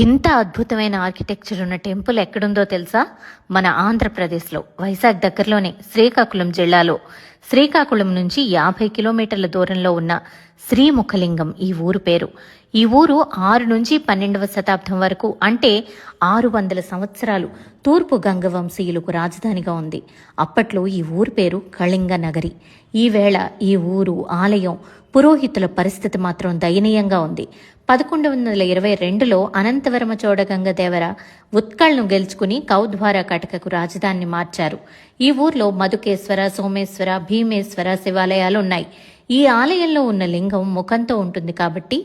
ఇంత అద్భుతమైన ఆర్కిటెక్చర్ ఉన్న టెంపుల్ ఎక్కడుందో తెలుసా? మన ఆంధ్రప్రదేశ్లో వైజాగ్ దగ్గరలోనే శ్రీకాకుళం జిల్లాలో శ్రీకాకుళం నుంచి 50 కిలోమీటర్ల దూరంలో ఉన్న శ్రీముఖలింగం ఈ ఊరు పేరు. ఈ ఊరు 6 నుంచి 12వ శతాబ్దం వరకు అంటే 600 సంవత్సరాలు తూర్పు గంగవంశీయులకు రాజధానిగా ఉంది. అప్పట్లో ఈ ఊరు పేరు కళింగ నగరి. ఈవేళ ఈ ఊరు ఆలయం పురోహితుల పరిస్థితి మాత్రం దయనీయంగా ఉంది. 1122లో అనంతవర్మ చోడగంగదేవర ఉత్కళ్ను గెలుచుకుని కౌద్వార కటకకు రాజధానిని మార్చారు. ఈ ఊర్లో మధుకేశ్వర, సోమేశ్వర, భీమేశ్వర శివాలయాలున్నాయి. ఈ ఆలయంలో ఉన్న లింగం ముఖంతో ఉంటుంది కాబట్టి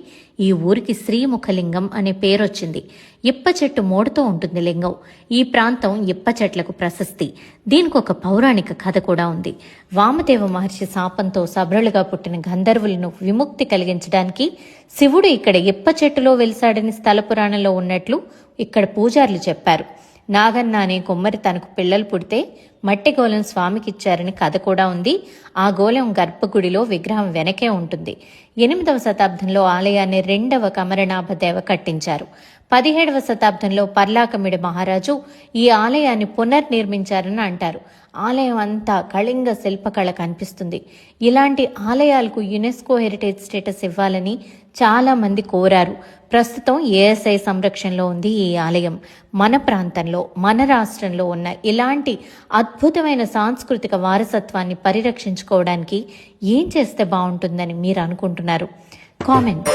ఈ ఊరికి శ్రీముఖలింగం అనే పేరొచ్చింది. ఇప్ప చెట్టు మోడుతో ఉంటుంది లింగం. ఈ ప్రాంతం ఇప్ప చెట్లకు ప్రశస్తి. దీనికి ఒక పౌరాణిక కథ కూడా ఉంది. వామదేవ మహర్షి శాపంతో సభ్రులుగా పుట్టిన గంధర్వులను విముక్తి కలిగించడానికి శివుడు ఇక్కడ ఇప్ప చెట్టులో వెలిసాడని స్థల పురాణంలో ఉన్నట్లు ఇక్కడ పూజారులు చెప్పారు. నాగన్న అనే కుమ్మరి తనకు పిల్లలు పుడితే మట్టి గోళం స్వామికి ఇచ్చారని కథ కూడా ఉంది. ఆ గోళం గర్భగుడిలో విగ్రహం వెనకే ఉంటుంది. 8వ శతాబ్దంలో ఆలయాన్ని 2వ కమరనాభదేవ కట్టించారు. 17వ శతాబ్దంలో పర్లాకమిడి మహారాజు ఈ ఆలయాన్ని పునర్నిర్మించారని అంటారు. ఆలయం అంతా కళింగ శిల్పకళ కనిపిస్తుంది. ఇలాంటి ఆలయాలకు యునెస్కో హెరిటేజ్ స్టేటస్ ఇవ్వాలని చాలా మంది కోరారు. ప్రస్తుతం ఏఎస్ఐ సంరక్షణలో ఉంది ఈ ఆలయం. మన ప్రాంతంలో, మన రాష్ట్రంలో ఉన్న ఇలాంటి అద్భుతమైన సాంస్కృతిక వారసత్వాన్ని పరిరక్షించుకోవడానికి ఏం చేస్తే బాగుంటుందని మీరు అనుకుంటున్నారు? కామెంట్.